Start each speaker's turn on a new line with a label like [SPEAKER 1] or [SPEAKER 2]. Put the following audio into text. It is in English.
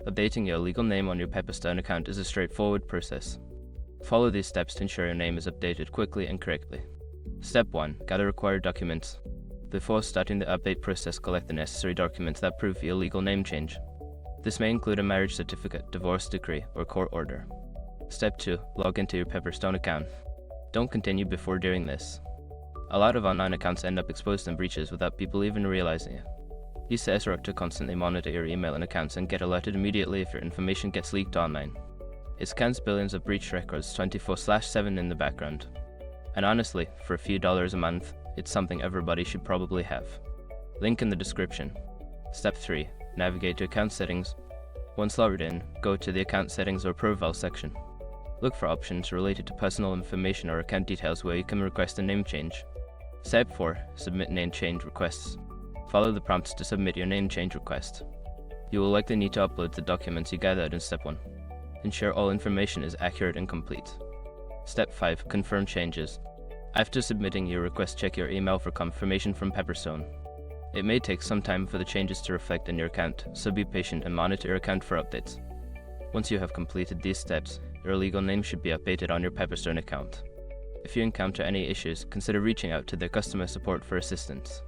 [SPEAKER 1] Updating your legal name on your Pepperstone account is a straightforward process. Follow these steps to ensure your name is updated quickly and correctly. Step 1. Gather required documents. Before starting the update process, collect the necessary documents that prove your legal name change. This may include a marriage certificate, divorce decree, or court order. Step 2. Log into your Pepperstone account. Don't continue before doing this. A lot of online accounts end up exposed in breaches without people even realizing it. Use SROC to constantly monitor your email and accounts and get alerted immediately if your information gets leaked online. It scans billions of breach records 24/7 in the background. And honestly, for a few dollars a month, it's something everybody should probably have. Link in the description. Step 3. Navigate to account settings. Once logged in, go to the account settings or profile section. Look for options related to personal information or account details where you can request a name change. Step 4. Submit name change requests. Follow the prompts to submit your name change request. You will likely need to upload the documents you gathered in Step 1. Ensure all information is accurate and complete. Step 5. Confirm changes. After submitting your request, check your email for confirmation from Pepperstone. It may take some time for the changes to reflect in your account, so be patient and monitor your account for updates. Once you have completed these steps, your legal name should be updated on your Pepperstone account. If you encounter any issues, consider reaching out to their customer support for assistance.